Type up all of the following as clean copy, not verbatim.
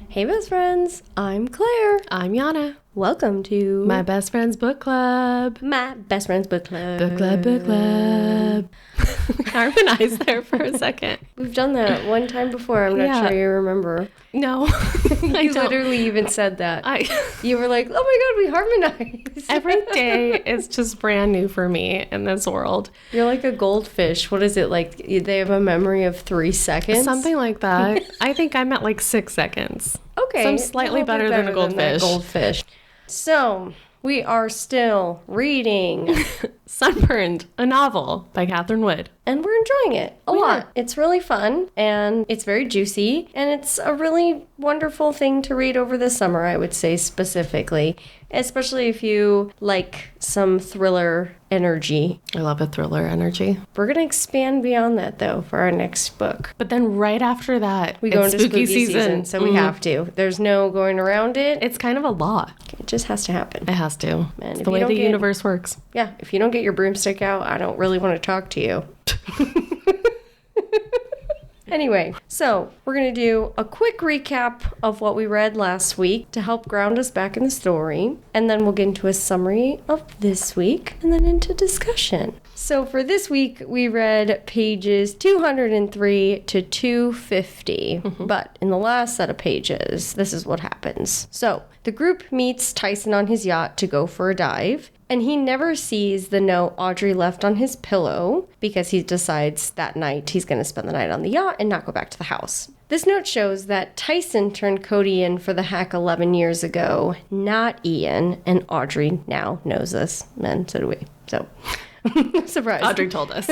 Hey best friends, I'm Claire. I'm Yana. Welcome to My Best Friend's Book Club. My Best Friend's Book Club. Book Club, Book Club. Harmonized there for a second. We've done that one time before. I'm not sure you remember. No, You literally even said that. You were like, oh my god, we harmonized. Every day is just brand new for me in this world. You're like a goldfish. What is it like? They have a memory of 3 seconds? Something like that. I think I'm at like 6 seconds. Okay. So I'm slightly better than a goldfish. So, we are still reading Sunburned, a novel by Catherine Wood. and we're enjoying it a lot. It's really fun and it's very juicy and it's a really wonderful thing to read over the summer, I would say specifically, especially if you like some thriller energy. I love a thriller energy. We're going to expand beyond that though for our next book. But then right after that, We go it's into spooky season, so we have to. There's no going around it. It's kind of a lot. It just has to happen. It has to. Man, It's if the you way don't the get- universe works. Yeah, if you don't get your broomstick out, I don't really want to talk to you. Anyway, so we're going to do a quick recap of what we read last week to help ground us back in the story. And then we'll get into a summary of this week and then into discussion. So for this week, we read pages 203 to 250. But in the last set of pages, this is what happens. So the group meets Tyson on his yacht to go for a dive. And he never sees the note Audrey left on his pillow because he decides that night he's going to spend the night on the yacht and not go back to the house. This note shows that Tyson turned Cody in for the hack 11 years ago, not Ian, and Audrey now knows this. And so do we. So, surprise. Audrey told us.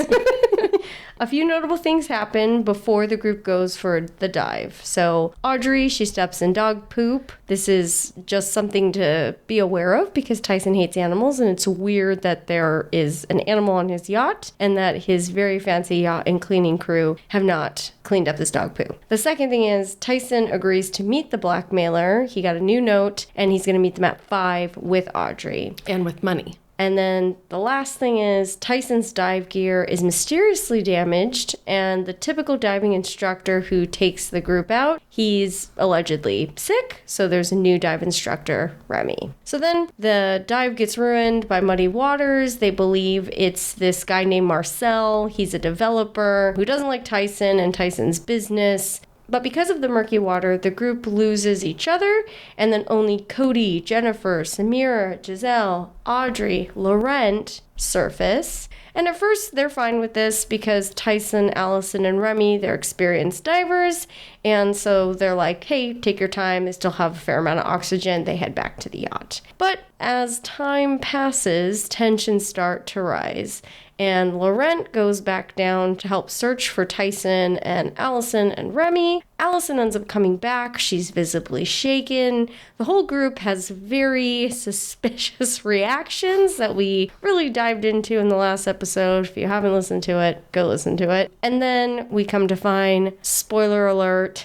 A few notable things happen before the group goes for the dive. So Audrey, she steps in dog poop. This is just something to be aware of because Tyson hates animals and it's weird that there is an animal on his yacht and that his very fancy yacht and cleaning crew have not cleaned up this dog poo. The second thing is Tyson agrees to meet the blackmailer. He got a new note and he's going to meet them at 5 with Audrey. And with money. And then the last thing is Tyson's dive gear is mysteriously damaged, and the typical diving instructor who takes the group out, he's allegedly sick, so there's a new dive instructor, Remy. So then the dive gets ruined by muddy waters. They believe it's this guy named Marcel. He's a developer who doesn't like Tyson and Tyson's business. But because of the murky water, the group loses each other, and then only Cody, Jennifer, Samira, Giselle, Audrey, Laurent surface. And at first, they're fine with this because Tyson, Allison, and Remy, they're experienced divers, and so they're like, hey, take your time. They still have a fair amount of oxygen. They head back to the yacht. But as time passes, tensions start to rise. And Laurent goes back down to help search for Tyson and Allison and Remy. Allison ends up coming back. She's visibly shaken. The whole group has very suspicious reactions that we really dived into in the last episode. If you haven't listened to it, go listen to it. And then we come to find, spoiler alert,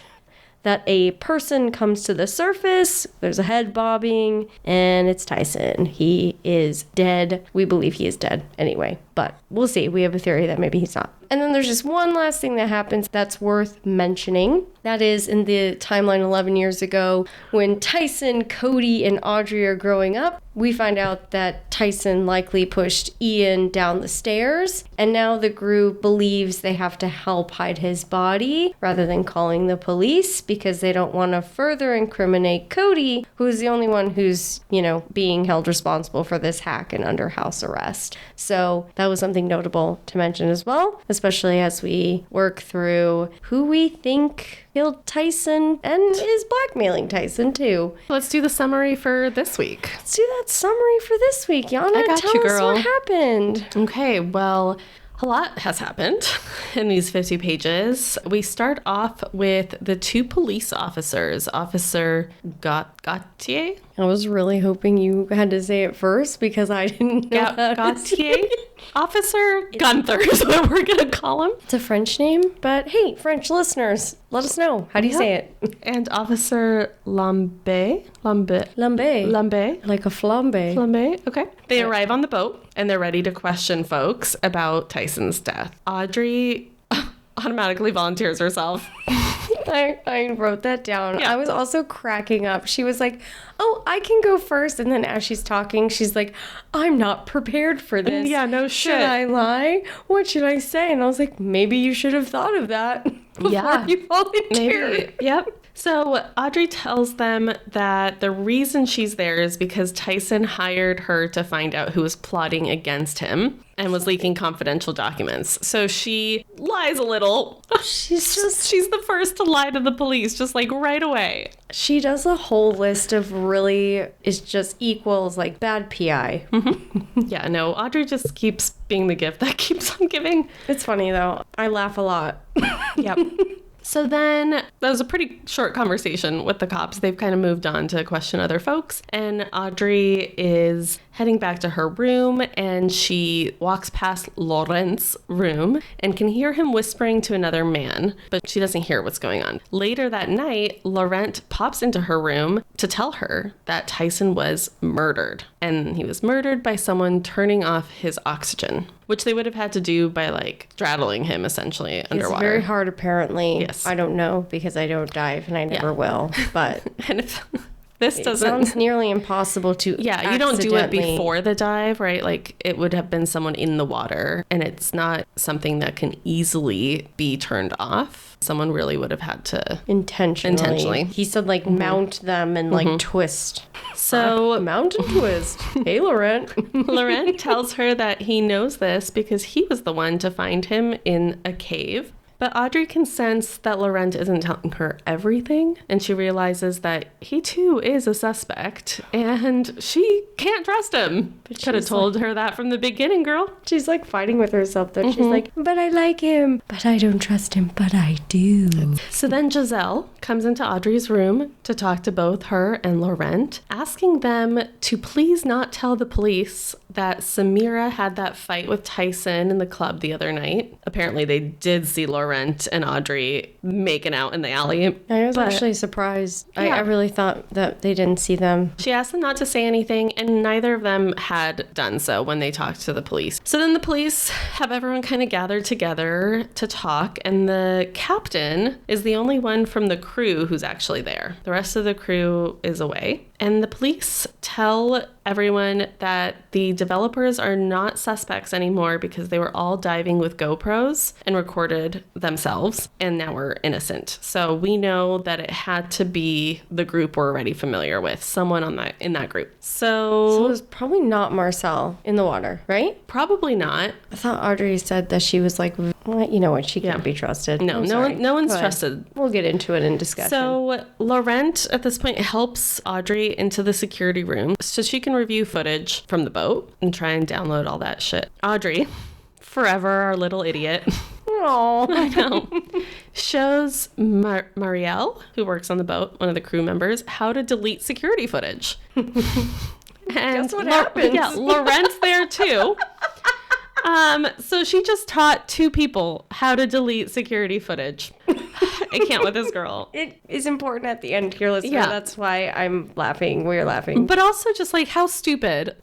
that a person comes to the surface, there's a head bobbing, and it's Tyson. He is dead. We believe he is dead anyway, but we'll see. We have a theory that maybe he's not. And then there's just one last thing that happens that's worth mentioning. That is in the timeline 11 years ago, when Tyson, Cody, and Audrey are growing up, we find out that Tyson likely pushed Ian down the stairs, and now the group believes they have to help hide his body rather than calling the police because they don't want to further incriminate Cody, who's the only one who's, being held responsible for this hack and under house arrest. So that was something notable to mention as well, especially as we work through who we think killed Tyson and is blackmailing Tyson too. Let's do the summary for this week. Let's do that summary for this week. Yana, I got tell you, us girl. what happened. Okay, well, a lot has happened in these 50 pages. We start off with the 2 police officers, Officer Gautier. I was really hoping you had to say it first because I didn't know how to say Gautier? it. Officer Gunther is what we're going to call him. It's a French name, but hey, French listeners, let us know. How do you say it? And Officer Lambe. Lambe. Like a flambe. Okay. They arrive on the boat and they're ready to question folks about Tyson's death. Audrey automatically volunteers herself. I wrote that down. Yeah. I was also cracking up. She was like, oh, I can go first. And then as she's talking, she's like, I'm not prepared for this. Yeah, no shit. Should I lie? What should I say? And I was like, maybe you should have thought of that before you volunteered. Maybe. Yep. So Audrey tells them that the reason she's there is because Tyson hired her to find out who was plotting against him and was leaking confidential documents. So she lies a little. She's the first to lie to the police, just like right away. She does a whole list of really is just equals like bad PI. Yeah, no, Audrey just keeps being the gift that keeps on giving. It's funny though. I laugh a lot. Yep. So then that was a pretty short conversation with the cops. They've kind of moved on to question other folks. And Audrey is heading back to her room and she walks past Laurent's room and can hear him whispering to another man, but she doesn't hear what's going on. Later that night, Laurent pops into her room to tell her that Tyson was murdered. And he was murdered by someone turning off his oxygen, which they would have had to do by like straddling him essentially underwater. It's very hard apparently. Yes. I don't know because I don't dive and I never will. But and if this it doesn't sounds nearly impossible to you don't do it accidentally- before the dive, right? Like it would have been someone in the water and it's not something that can easily be turned off. Someone really would have had to intentionally. He said like mount them and like twist. So Mount and twist. Hey, Laurent. Laurent tells her that he knows this because he was the one to find him in a cave. But Audrey can sense that Laurent isn't telling her everything, and she realizes that he too is a suspect, and she can't trust him. But could have told her that from the beginning, girl. She's like fighting with herself though. She's like, but I like him. But I don't trust him. But I do. So then Giselle comes into Audrey's room to talk to both her and Laurent, asking them to please not tell the police that Samira had that fight with Tyson in the club the other night. Apparently they did see Laurent and Audrey making out in the alley. I was actually surprised. I really thought that they didn't see them. She asked them not to say anything, and neither of them had done so when they talked to the police. So then the police have everyone kind of gathered together to talk, and the captain is the only one from the crew who's actually there. The rest of the crew is away. And the police tell everyone that the developers are not suspects anymore because they were all diving with GoPros and recorded themselves and now we're innocent. So we know that it had to be the group we're already familiar with, someone in that group. So it was probably not Marcel in the water, right? Probably not. I thought Audrey said that she was like, well, you know what, she can't be trusted. No one's trusted. We'll get into it in discussion. So Laurent at this point helps Audrey into the security room so she can review footage from the boat and try and download all that shit. Audrey, forever our little idiot. Oh, I know. Shows Marielle, who works on the boat, one of the crew members, how to delete security footage. And guess what happens? Yeah, Laurent's there too. So she just taught two people how to delete security footage. I can't with this girl. It is important at the end here, listener. Yeah. That's why I'm laughing. We're laughing. But also just like how stupid,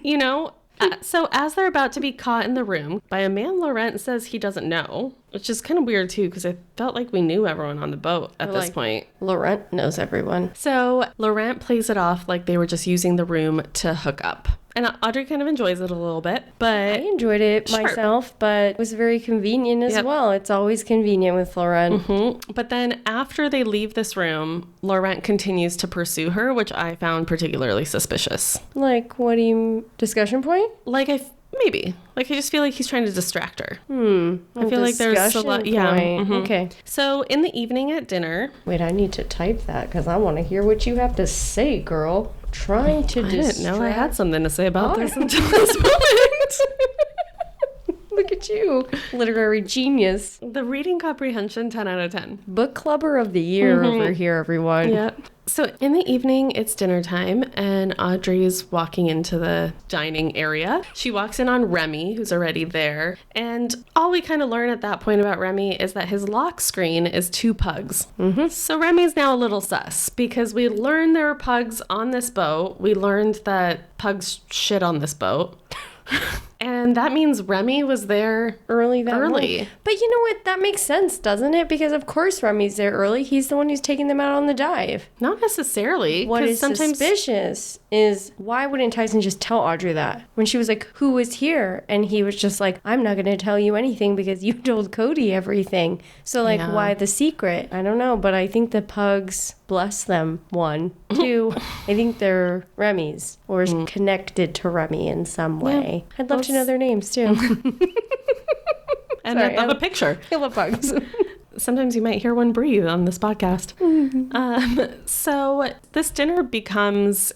you know? So as they're about to be caught in the room by a man Laurent says he doesn't know, which is kind of weird too, because I felt like we knew everyone on the boat at this point. Laurent knows everyone. So Laurent plays it off like they were just using the room to hook up. And Audrey kind of enjoys it a little bit, but I enjoyed it myself, but it was very convenient as well. It's always convenient with Laurent. Mm-hmm. But then after they leave this room, Laurent continues to pursue her, which I found particularly suspicious. Like, what do you... Discussion point? Like, maybe. Like, I just feel like he's trying to distract her. I feel like there's a lot... Yeah. Mm-hmm. Okay. So in the evening at dinner... Wait, I need to type that because I want to hear what you have to say, girl. Trying to distract... I didn't know I had something to say about this until this moment. Look at you. Literary genius. The reading comprehension, 10 out of 10. Book clubber of the year over here, everyone. Yeah. So in the evening, it's dinner time, and Audrey's walking into the dining area. She walks in on Remy, who's already there. And all we kind of learn at that point about Remy is that his lock screen is 2 pugs. So Remy's now a little sus, because we learned there were pugs on this boat. We learned that pugs shit on this boat. And that means Remy was there early. Early. But you know what? That makes sense, doesn't it? Because of course Remy's there early. He's the one who's taking them out on the dive. Not necessarily. What is suspicious is why wouldn't Tyson just tell Audrey that? When she was like, who was here? And he was just like, I'm not going to tell you anything because you told Cody everything. So like, why the secret? I don't know. But I think the pugs, bless them, 1. 2, I think they're Remy's or connected to Remy in some way. Yeah. I'd love to know their names too. And Sorry, of a picture. I love pugs. Sometimes you might hear one breathe on this podcast. So this dinner becomes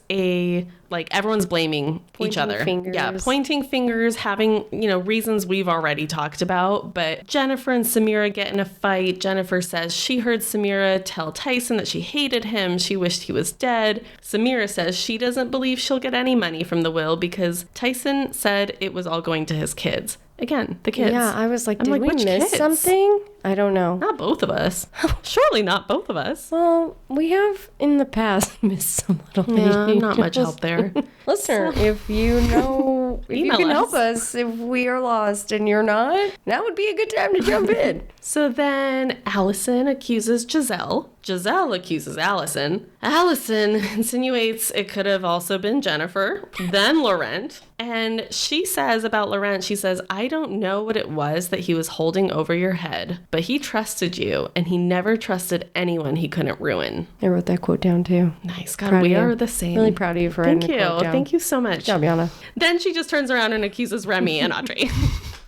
everyone's blaming each other. Fingers. Yeah, pointing fingers, having, reasons we've already talked about. But Jennifer and Samira get in a fight. Jennifer says she heard Samira tell Tyson that she hated him. She wished he was dead. Samira says she doesn't believe she'll get any money from the will because Tyson said it was all going to his kids. Again, the kids. Yeah, I was like, did we miss kids? something? I don't know. Not both of us. Surely not both of us. Well, we have in the past missed some little Yeah, not much help there. Listener, if you know, if you can help us if we are lost and you're not, that would be a good time to jump in. So then Allison accuses Giselle. Giselle accuses Allison. Allison insinuates it could have also been Jennifer, then Laurent. And she says about Laurent, she says, I don't know what it was that he was holding over your head, but he trusted you and he never trusted anyone he couldn't ruin. I wrote that quote down too. Nice. God, we are the same. Really proud of you for writing the quote down. Thank you so much. Good job, Yana. Then she just turns around and accuses Remy and Audrey.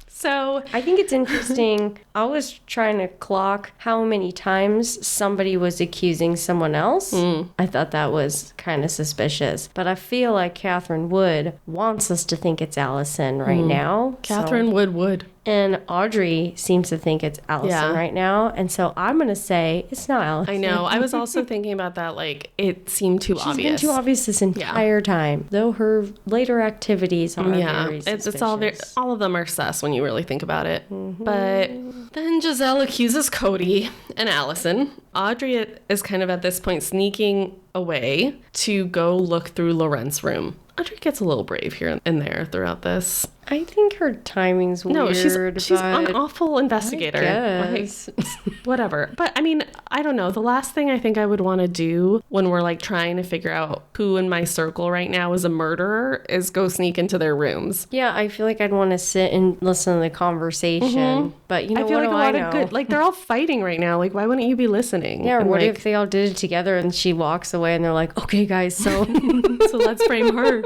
So I think it's interesting. I was trying to clock how many times somebody was accusing someone else. I thought that was kind of suspicious. But I feel like Catherine Wood wants us to think it's Allison right now. Catherine Wood. And Audrey seems to think it's Allison right now. And so I'm going to say it's not Allison. I know. I was also thinking about that. Like, it seemed too obvious. She's been too obvious this entire time. Though her later activities are very suspicious. It's all of them are sus when you really think about it. But then Giselle accuses Cody and Allison. Audrey is kind of at this point sneaking away to go look through Laurent's room. Audrey gets a little brave here and there throughout this. I think her timing's weird. No, she's an awful investigator. I guess. Whatever. But I mean, I don't know. The last thing I think I would want to do when we're like trying to figure out who in my circle right now is a murderer is go sneak into their rooms. Yeah, I feel like I'd want to sit and listen to the conversation. But you know, I feel what like do a lot I know? of good, like they're all fighting right now. Like, why wouldn't you be listening? Yeah, or and what like, if they all did it together and she walks away and they're like, okay, guys, so so let's frame her.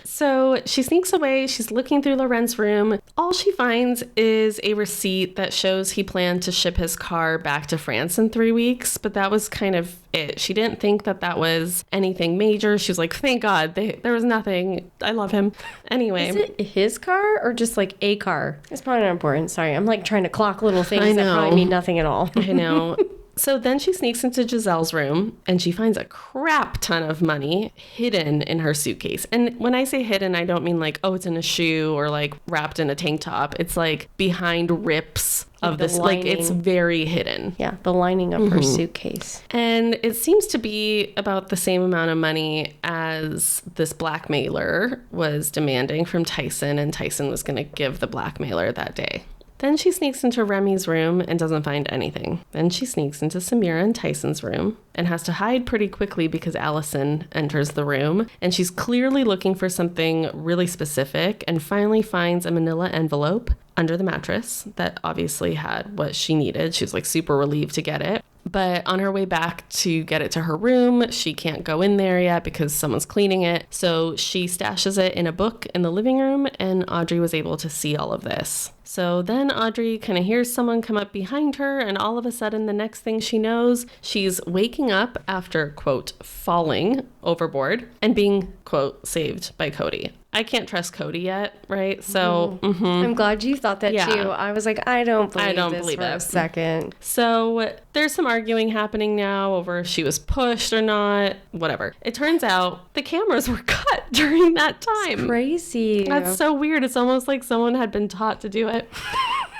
So she sneaks away. She's looking through Laurent's room. All she finds is a receipt that shows he planned to ship his car back to France in 3 weeks. But that was kind of it. She didn't think that was anything major. She was like, thank God, there was nothing. I love him. Anyway. Is it his car or just like a car? It's probably not important. Sorry, I'm like trying to clock little things that probably mean nothing at all. I know. So then she sneaks into Giselle's room and she finds a crap ton of money hidden in her suitcase. And when I say hidden, I don't mean like, oh, it's in a shoe or like wrapped in a tank top. It's like behind rips of this, like it's very hidden. Yeah, the lining of her suitcase. And it seems to be about the same amount of money as this blackmailer was demanding from Tyson, and Tyson was going to give the blackmailer that day. Then she sneaks into Remy's room and doesn't find anything. Then she sneaks into Samira and Tyson's room and has to hide pretty quickly because Allison enters the room. And she's clearly looking for something really specific and finally finds a manila envelope under the mattress that obviously had what she needed. She was like super relieved to get it. But on her way back to get it to her room, she can't go in there yet because someone's cleaning it. So she stashes it in a book in the living room, and Audrey was able to see all of this. So then Audrey kind of hears someone come up behind her, and all of a sudden the next thing she knows, she's waking up after, quote, falling overboard and being, quote, saved by Cody. I can't trust Cody yet, right? So I'm glad you thought that too. I was like, I don't believe this for a second. So there's some arguing happening now over if she was pushed or not, whatever. It turns out the cameras were cut during that time. It's crazy. That's so weird. It's almost like someone had been taught to do it.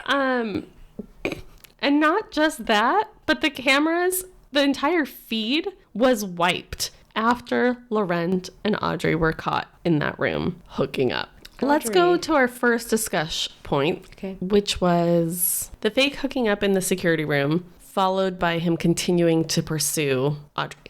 And not just that, but the cameras, the entire feed was wiped after Laurent and Audrey were caught in that room hooking up. Let's go to our first discussion point, which was the fake hooking up in the security room, followed by him continuing to pursue Audrey.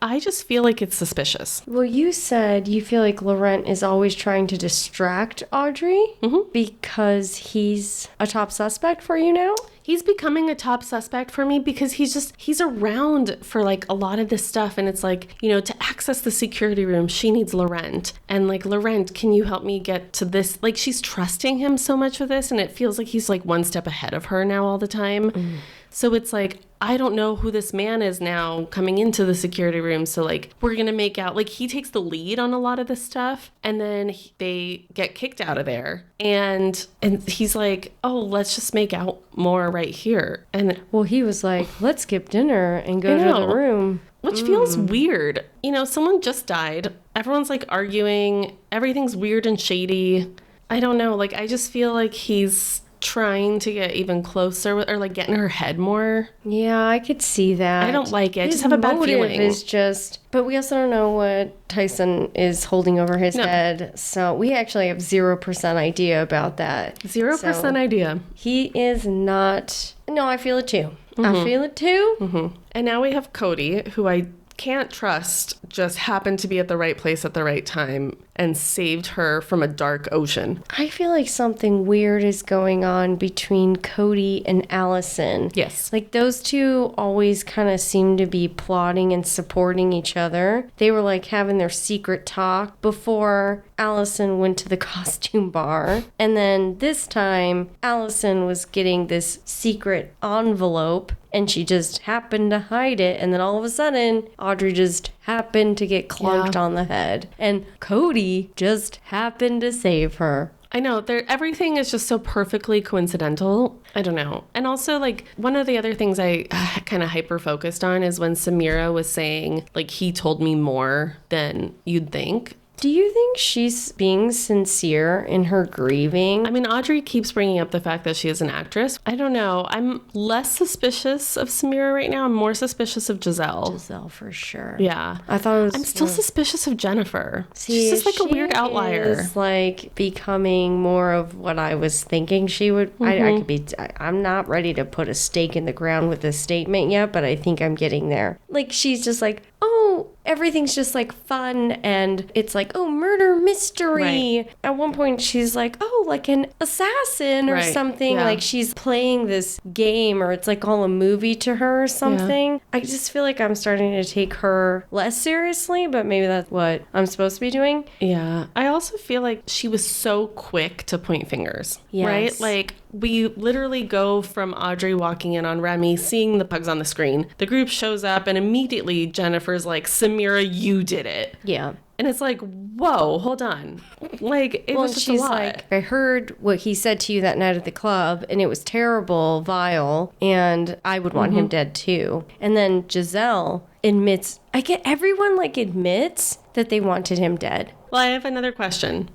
I just feel like it's suspicious. Well, you said you feel like Laurent is always trying to distract Audrey because he's a top suspect for you now? He's becoming a top suspect for me because he's around for like a lot of this stuff. And it's like, you know, to access the security room, she needs Laurent. And like, Laurent, can you help me get to this? Like, she's trusting him so much with this. And it feels like he's like one step ahead of her now all the time. So it's like, I don't know who this man is now coming into the security room. So like, we're going to make out, like he takes the lead on a lot of this stuff. And then they get kicked out of there. And he's like, oh, let's just make out more right here. And well, he was like, let's skip dinner and go to the room. Which feels weird. You know, someone just died. Everyone's like arguing. Everything's weird and shady. I don't know. Like, I just feel like he's trying to get even closer with, or like get in her head more. Yeah, I could see that. I don't like it. I just have a bad feeling. Is just, but we also don't know what Tyson is holding over his head. So we actually have 0% idea about that. 0% idea. He is not. No, I feel it too. I feel it too. And now we have Cody, who I can't trust, just happened to be at the right place at the right time and saved her from a dark ocean. I feel like something weird is going on between Cody and Allison. Yes. Like those two always kind of seem to be plotting and supporting each other. They were like having their secret talk before Allison went to the costume bar. And then this time, Allison was getting this secret envelope and she just happened to hide it. And then all of a sudden, Audrey just happened to get clunked on the head. And Cody just happened to save her. I know, everything is just so perfectly coincidental. I don't know. And also, like, one of the other things I kind of hyper-focused on is when Samira was saying, like, he told me more than you'd think. Do you think she's being sincere in her grieving? I mean, Audrey keeps bringing up the fact that she is an actress. I don't know. I'm less suspicious of Samira right now. I'm more suspicious of Giselle. Giselle, for sure. Yeah. I thought it was... I'm still suspicious of Jennifer. She's just like a weird outlier. Is like becoming more of what I was thinking she would... I could be... I'm not ready to put a stake in the ground with this statement yet, but I think I'm getting there. Like, she's just like, oh, everything's just like fun and it's like, oh, murder mystery. Right. At one point she's like, oh, like an assassin or something. Yeah. Like she's playing this game or it's like all a movie to her or something. Yeah. I just feel like I'm starting to take her less seriously, but maybe that's what I'm supposed to be doing. Yeah. I also feel like she was so quick to point fingers. Yes. Right? Like, we literally go from Audrey walking in on Remy, seeing the pugs on the screen. The group shows up and immediately Jennifer's like, Samira, you did it. Yeah. And it's like, whoa, hold on. Like, it was just a lot. Like, I heard what he said to you that night at the club, and it was terrible, vile, and I would want him dead too. And then Giselle admits, everyone like admits that they wanted him dead. Well, I have another question.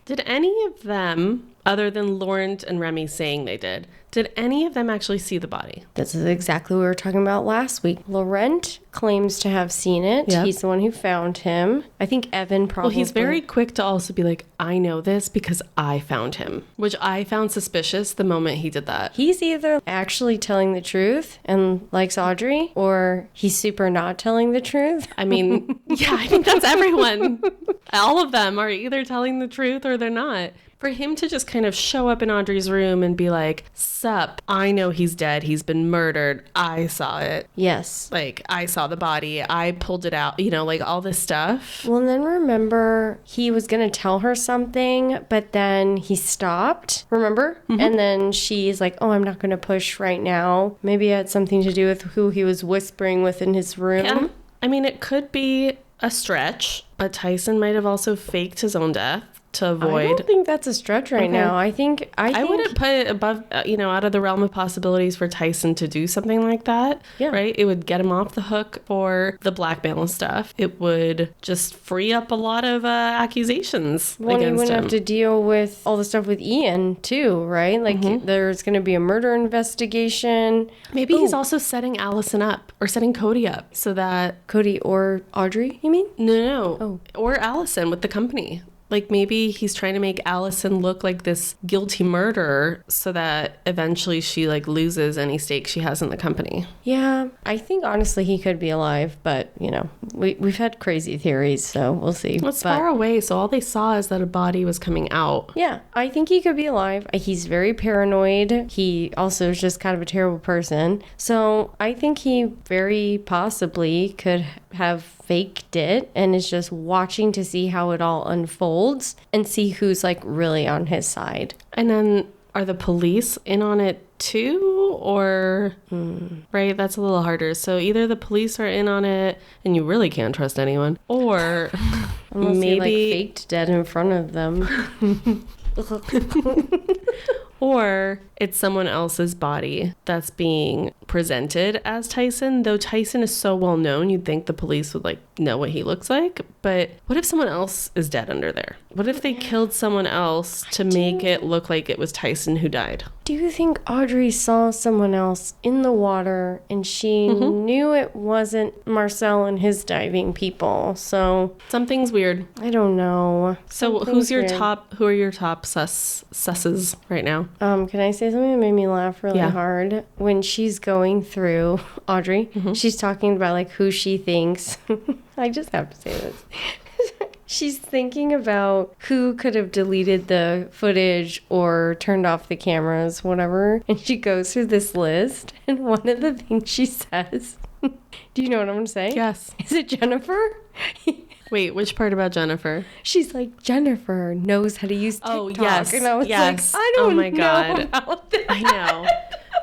Did any of them, other than Laurent and Remy saying they did any of them actually see the body? This is exactly what we were talking about last week. Laurent claims to have seen it. Yep. He's the one who found him. I think Evan probably... Well, he's very quick to also be like, I know this because I found him, which I found suspicious the moment he did that. He's either actually telling the truth and likes Audrey, or he's super not telling the truth. I mean, yeah, I think that's everyone. All of them are either telling the truth or they're not. For him to just kind of show up in Audrey's room and be like, sup, I know he's dead. He's been murdered. I saw it. Yes. Like, I saw the body. I pulled it out. You know, like all this stuff. Well, and then remember, he was going to tell her something, but then he stopped. Remember? And then she's like, oh, I'm not going to push right now. Maybe it had something to do with who he was whispering with in his room. Yeah. I mean, it could be a stretch, but Tyson might have also faked his own death to avoid. I don't think that's a stretch right now. I think I wouldn't put it above, out of the realm of possibilities for Tyson to do something like that. Yeah. Right? It would get him off the hook for the blackmail stuff. It would just free up a lot of accusations against him. He wouldn't have to deal with all the stuff with Ian too, right? Like there's going to be a murder investigation. Maybe he's also setting Allison up or setting Cody up so that... Cody or Audrey, you mean? No. Oh. Or Allison with the company. Like maybe he's trying to make Allison look like this guilty murderer so that eventually she like loses any stake she has in the company. Yeah, I think honestly he could be alive, but you know, we've had crazy theories, so we'll see. Well, it's far away, so all they saw is that a body was coming out. Yeah, I think he could be alive. He's very paranoid. He also is just kind of a terrible person. So I think he very possibly could have faked it and is just watching to see how it all unfolds and see who's like really on his side. And then are the police in on it too, or right, that's a little harder. So either the police are in on it and you really can't trust anyone, or unless maybe they, like, faked dead in front of them. or it's someone else's body that's being presented as Tyson, though Tyson is so well known you'd think the police would like know what he looks like. But what if someone else is dead under there? What if they killed someone else to make it look like it was Tyson who died? Do you think Audrey saw someone else in the water and she knew it wasn't Marcel and his diving people? So something's weird. I don't know. So who are your top susses right now? Can I say something that made me laugh really hard? When she's going through Audrey, she's talking about like who she thinks. I just have to say this. She's thinking about who could have deleted the footage or turned off the cameras, whatever. And she goes through this list. And one of the things she says, do you know what I'm going to say? Yes. Is it Jennifer? Wait, which part about Jennifer? She's like, Jennifer knows how to use TikTok. Oh, yes. And I was like, I don't know about that. I know.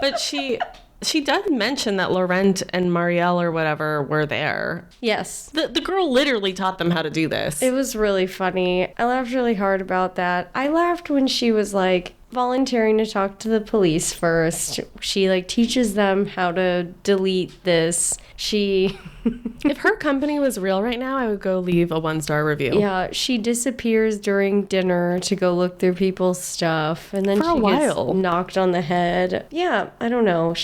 But she does mention that Laurent and Marielle or whatever were there. Yes. The girl literally taught them how to do this. It was really funny. I laughed really hard about that. I laughed when she was like volunteering to talk to the police first. She like teaches them how to delete this. If her company was real right now, I would go leave a 1-star review. Yeah, she disappears during dinner to go look through people's stuff, and then she gets knocked on the head. Yeah, I don't know.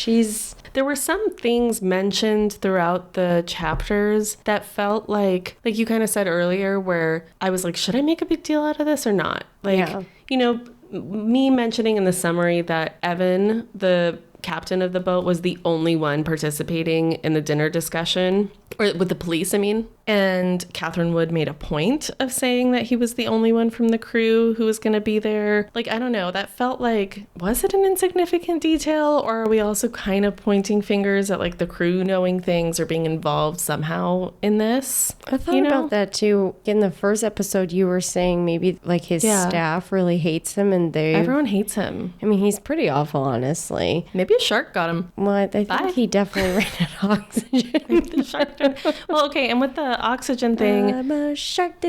There were some things mentioned throughout the chapters that felt like you kind of said earlier, where I was like, should I make a big deal out of this or not? You know, me mentioning in the summary that Evan, the captain of the boat, was the only one participating in the dinner discussion, or with the police, I mean. And Catherine Wood made a point of saying that he was the only one from the crew who was going to be there. Like, I don't know, that felt like, was it an insignificant detail, or are we also kind of pointing fingers at like the crew knowing things or being involved somehow in this? I thought about that too. In the first episode, you were saying maybe like his staff really hates him, and everyone hates him. I mean, he's pretty awful, honestly. Maybe a shark got him. Well, I think he definitely ran out of oxygen. The shark did. Well, okay, and with the oxygen thing, I'm a shark.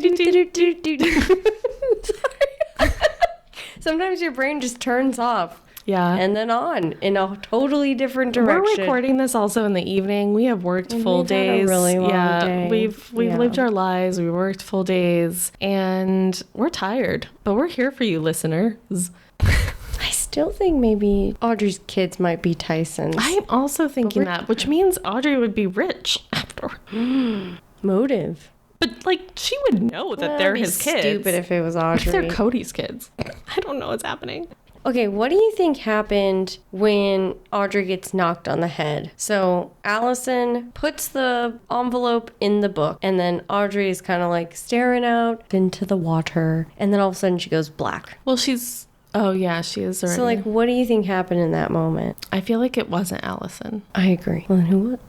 Sometimes your brain just turns off. Yeah. And then on in a totally different direction. We're recording this also in the evening. We have worked full days. Had a really long day. We've lived our lives. We worked full days, and we're tired, but we're here for you, listeners. I still think maybe Audrey's kids might be Tyson's. I'm also thinking that, which means Audrey would be rich after. Motive. But like, she would know that they're his kids. Stupid if it was Audrey. They're Cody's kids. I don't know what's happening. Okay, what do you think happened when Audrey gets knocked on the head? So Allison puts the envelope in the book, and then Audrey is kind of like staring out into the water, and then all of a sudden she goes black. Well, she is already. So like, what do you think happened in that moment? I feel like it wasn't Allison. I agree. Well, who?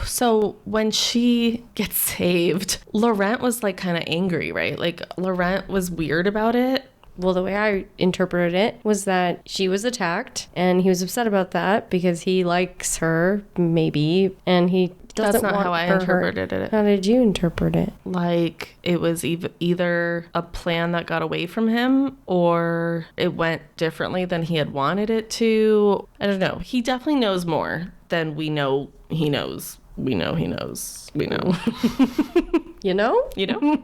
So when she gets saved, Laurent was like kind of angry, right? Like Laurent was weird about it. Well, the way I interpreted it was that she was attacked, and he was upset about that because he likes her, maybe, and he doesn't want her. That's not how I interpreted it. How did you interpret it? Like, it was either a plan that got away from him, or it went differently than he had wanted it to. I don't know. He definitely knows more than we know he knows. We know he knows. We know. You know? You know?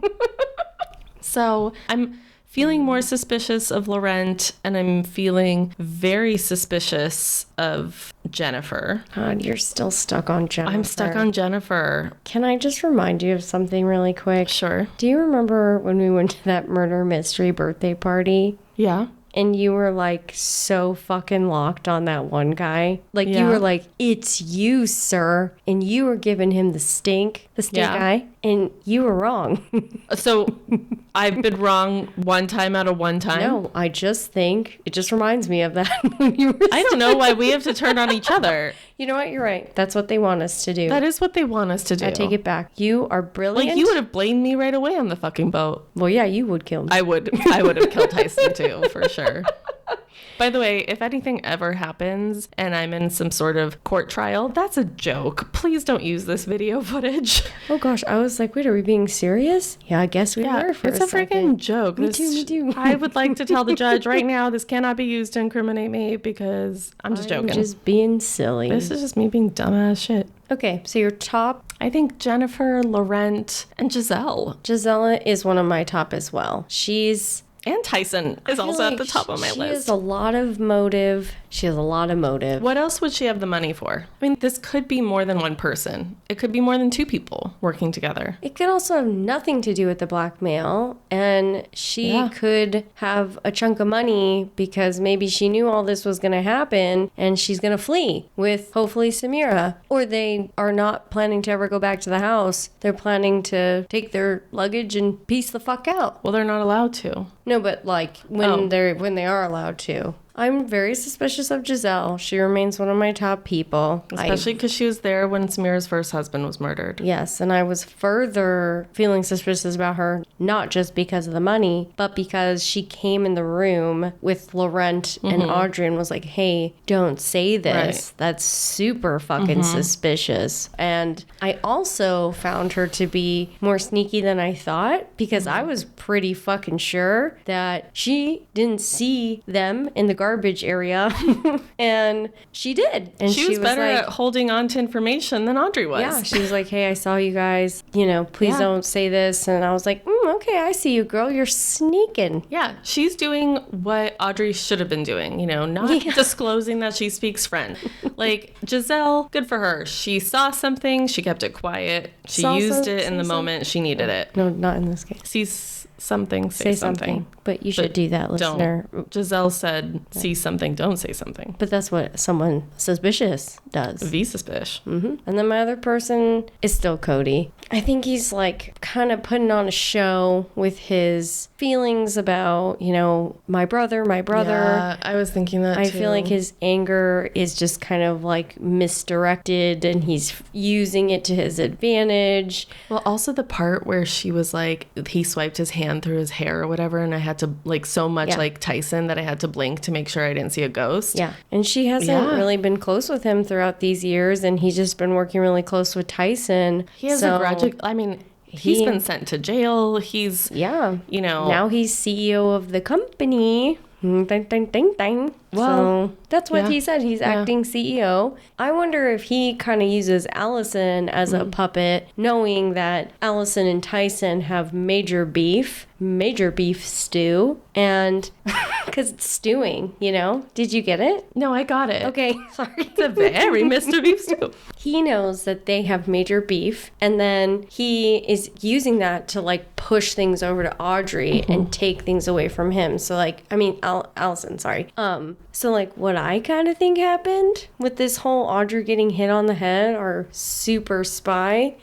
So I'm feeling more suspicious of Laurent, and I'm feeling very suspicious of Jennifer. God, you're still stuck on Jennifer. I'm stuck on Jennifer. Can I just remind you of something really quick? Sure. Do you remember when we went to that murder mystery birthday party? Yeah. And you were like so fucking locked on that one guy. Like you were like, it's you, sir. And you were giving him the stink eye. And you were wrong. So I've been wrong one time out of one time? No, I just think it just reminds me of that. I don't know why we have to turn on each other. You know what? You're right. That's what they want us to do. That is what they want us to do. I take it back. You are brilliant. Like, you would have blamed me right away on the fucking boat. Well, yeah, you would kill me. I would have killed Tyson too, for sure. By the way, if anything ever happens and I'm in some sort of court trial, that's a joke. Please don't use this video footage. Oh gosh, I was like, wait, are we being serious? Yeah, I guess we were for it's a freaking second. joke. Me too. I would like to tell the judge right now, this cannot be used to incriminate me because I'm just joking. Just being silly. This is just me being dumbass shit. Okay, so your top... I think Jennifer, Laurent, and Giselle. Gisela is one of my top as well. And Tyson is also at the top of my list. She has a lot of motive. What else would she have the money for? I mean, this could be more than one person. It could be more than two people working together. It could also have nothing to do with the blackmail. And she could have a chunk of money because maybe she knew all this was going to happen and she's going to flee with hopefully Samira. Or they are not planning to ever go back to the house. They're planning to take their luggage and peace the fuck out. Well, they're not allowed to. No, but like when they are allowed to. I'm very suspicious of Giselle. She remains one of my top people. Especially because she was there when Samira's first husband was murdered. Yes, and I was further feeling suspicious about her, not just because of the money, but because she came in the room with Laurent and Audrey and was like, hey, don't say this. Right. That's super fucking suspicious. And I also found her to be more sneaky than I thought because I was pretty fucking sure that she didn't see them in the garbage area and she did, and she was better at holding on to information than Audrey was. Yeah, she was like, hey, I saw you guys, please don't say this. And I was like, okay, I see you, girl, you're sneaking. Yeah, she's doing what Audrey should have been doing, not disclosing that she speaks French. Like Giselle, good for her, she saw something, she kept it quiet, she used it in the moment she needed it. No, not in this case. Sees something, say something. But you should do that, listener. Don't. Giselle said, see something, don't say something. But that's what someone suspicious does. Be suspicious. And then my other person is still Cody. I think he's like kind of putting on a show with his feelings about, my brother. Yeah, I was thinking that too. I feel like his anger is just kind of like misdirected and he's using it to his advantage. Well, also the part where she was like, he swiped his hand through his hair or whatever, and I had to like so much like Tyson that I had to blink to make sure I didn't see a ghost. Yeah. And she hasn't really been close with him throughout these years, and he's just been working really close with Tyson. He has a grudge. I mean, he's been sent to jail. He's now he's CEO of the company. Ding, ding, ding, ding. Well, so that's what he said. He's acting CEO. I wonder if he kind of uses Allison as a puppet, knowing that Allison and Tyson have major beef stew, and because it's stewing, Did you get it? No, I got it. Okay, sorry. It's a very Mr. Beef stew. He knows that they have major beef, and then he is using that to like push things over to Audrey and take things away from him. So like, Allison, sorry. So like what I kind of think happened with this whole Audrey getting hit on the head or super spy.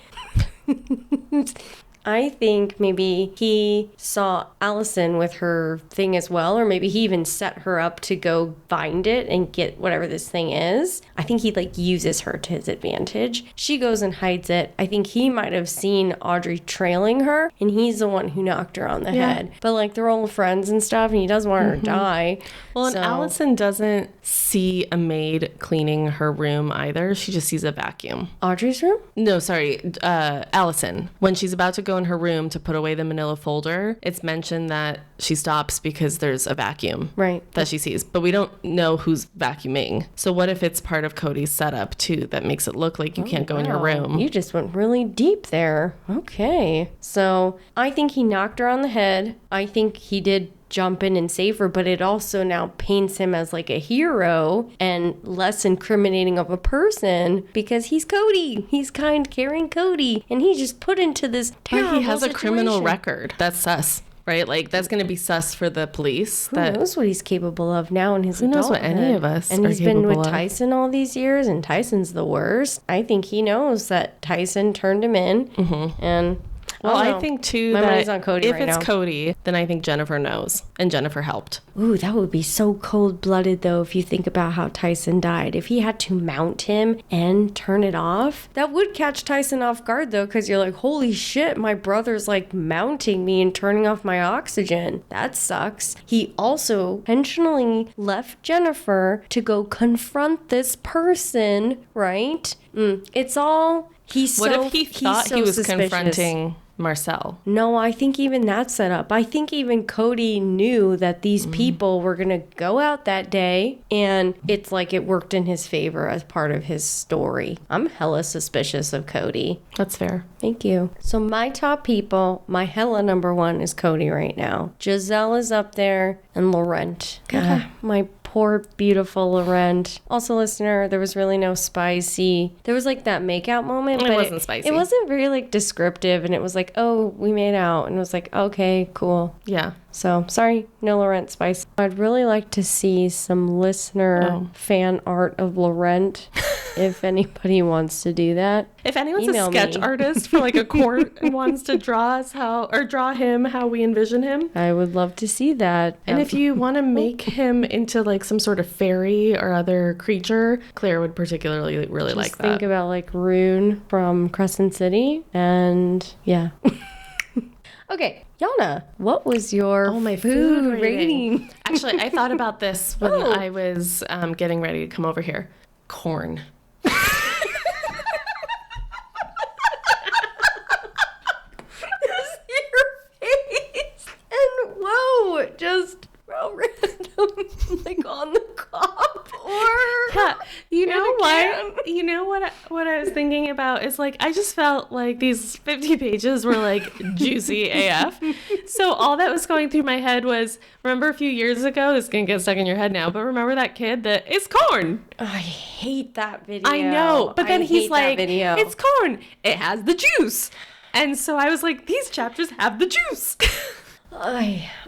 I think maybe he saw Allison with her thing as well, or maybe he even set her up to go find it and get whatever this thing is. I think he like uses her to his advantage. She goes and hides it. I think he might have seen Audrey trailing her, and he's the one who knocked her on the head. But like they're all friends and stuff, and he doesn't want her to die. Well, and Allison doesn't see a maid cleaning her room either. She just sees a vacuum. Audrey's room? No, sorry. Allison. When she's about to go in her room to put away the manila folder, it's mentioned that she stops because there's a vacuum that she sees, but we don't know who's vacuuming. So what if it's part of Cody's setup too that makes it look like you can't go in your room? You just went really deep there. Okay. So I think he knocked her on the head. I think he did jump in and save her, but it also now paints him as like a hero and less incriminating of a person because he's Cody. He's kind, caring Cody, and he's just put into this terrible But he has a situation. criminal record. That's sus, right? Like, that's going to be sus for the police. Who knows what he's capable of now in his Who knows what adulthood? any of us And are he's been with capable of. Tyson all these years, and Tyson's the worst. I think he knows that Tyson turned him in, and Well, don't I know. think, too, My that money's on Cody if right it's now. Cody, then I think Jennifer knows, and Jennifer helped. Ooh, that would be so cold-blooded, though, if you think about how Tyson died. If he had to mount him and turn it off, that would catch Tyson off guard, though, because you're like, holy shit, my brother's, like, mounting me and turning off my oxygen. That sucks. He also intentionally left Jennifer to go confront this person, right? It's all... What if he thought he was suspicious. confronting Marcel? No, I think even that's set up. I think even Cody knew that these people were going to go out that day, and it's like it worked in his favor as part of his story. I'm hella suspicious of Cody. That's fair. Thank you. So my top people, my hella number one is Cody right now. Giselle is up there, and Laurent. God, my poor, beautiful Laurent. Also, listener, there was really no spicy. There was like that makeout moment, but It wasn't spicy. It wasn't very like descriptive, and it was like, oh, we made out, and it was like, okay, cool. Yeah. So sorry, no Laurent spice. I'd really like to see some listener fan art of Laurent, if anybody wants to do that. If anyone's Email a sketch me. artist for like a court and wants to draw him how we envision him. I would love to see that. And if you want to make him into like some sort of fairy or other creature, Claire would particularly really like that. think about like Rune from Crescent City, and yeah. Okay, Yana, what was your my food rating. Actually, I thought about this when I was getting ready to come over here. Corn. Your face and whoa, just random, like on the cup or Yeah, you know a what? You know what I was thinking about is like I just felt like these 50 pages were like juicy AF. So all that was going through my head was, remember a few years ago, this is gonna get stuck in your head now, but remember that kid that it's corn. I hate that video. I know, but then I he's hate like, that video. it's corn. It has the juice. And so I was like, these chapters have the juice.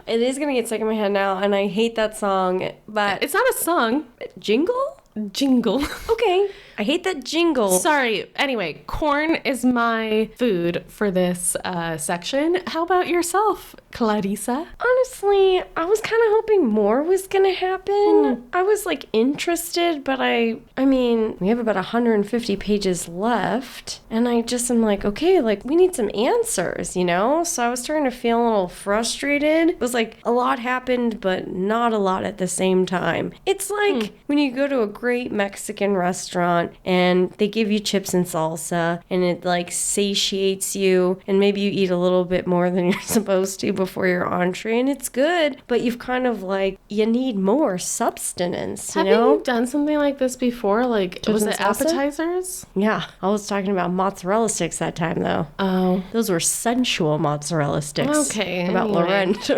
It is gonna get stuck in my head now, and I hate that song. But It's not a song. jingle? Jingle. Okay, I hate that jingle. Sorry. Anyway, corn is my food for this section. How about yourself, Clarissa? Honestly, I was kind of hoping more was gonna happen. I was like interested, but I mean, we have about 150 pages left, and I just am like, okay, like we need some answers, you know? So I was starting to feel a little frustrated. It was like a lot happened, but not a lot at the same time. It's like when you go to a great Mexican restaurant and they give you chips and salsa, and it like satiates you, and maybe you eat a little bit more than you're supposed to before your entree, and it's good, but you've kind of like, you need more substance, you Haven't know? you done something like this before? Like, was and it salsa? appetizers? Yeah, I was talking about mozzarella sticks that time though. Oh. Those were sensual mozzarella sticks. Okay, About anyway. Laurent.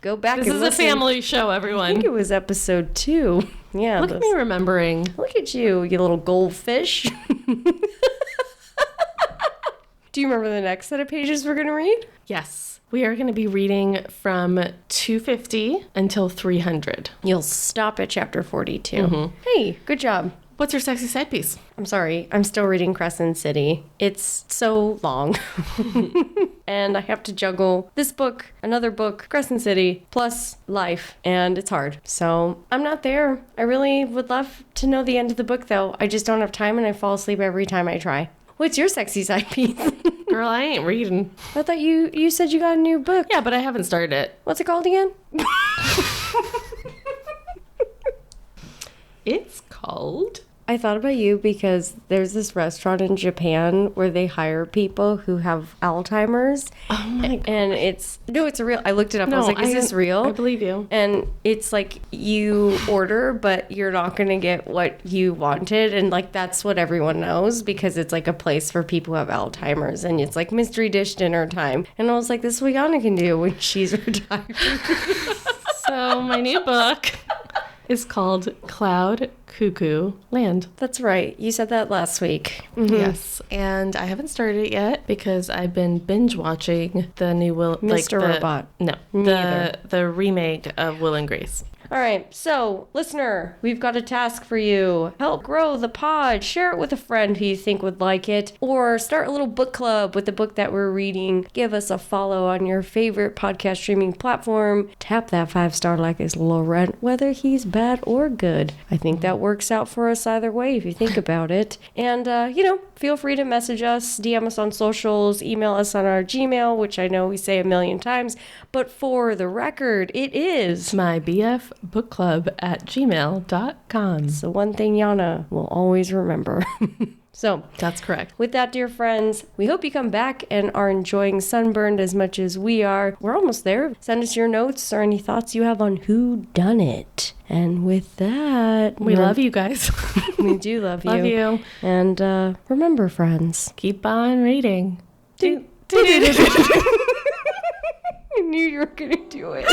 Go back This and is a listen. family show, I everyone. think it was episode 2. Yeah. Look at me remembering. Look at you, you little goldfish. Do you remember the next set of pages we're going to read? Yes. We are going to be reading from 250 until 300. You'll stop at chapter 42. Hey, good job. What's your sexy side piece? I'm sorry, I'm still reading Crescent City. It's so long. And I have to juggle this book, another book, Crescent City, plus life, and it's hard. So I'm not there. I really would love to know the end of the book, though. I just don't have time, and I fall asleep every time I try. What's your sexy side piece? Girl, I ain't reading. I thought you said you got a new book. Yeah, but I haven't started it. What's it called again? It's called... I thought about you because there's this restaurant in Japan where they hire people who have Alzheimer's. Oh my God. And it's a real, I looked it up. I was like, is this real? I believe you. And it's like you order, but you're not going to get what you wanted. And like, that's what everyone knows because it's like a place for people who have Alzheimer's. And it's like mystery dish dinner time. And I was like, this is what Yana can do when she's retired. So my new book is called Cloud Cuckoo Land. That's right. You said that last week. Mm-hmm. Yes. And I haven't started it yet because I've been binge watching the new Mr. Robot. No. The remake of Will and Grace. All right, so listener, we've got a task for you. Help grow the pod. Share it with a friend who you think would like it, or start a little book club with the book that we're reading. Give us a follow on your favorite podcast streaming platform. Tap that 5-star like it's Laurent, whether he's bad or good. I think that works out for us either way if you think about it. And, feel free to message us, DM us on socials, email us on our Gmail, which I know we say a million times, but for the record, it is my bfbookclub@gmail.com. So one thing Yana will always remember. So that's correct. With that, dear friends, we hope you come back and are enjoying Sunburned as much as we are. We're almost there. Send us your notes or any thoughts you have on who done it. And with that, we love you guys. We do love you. Love you. And remember, friends, keep on reading. I knew you were gonna do it.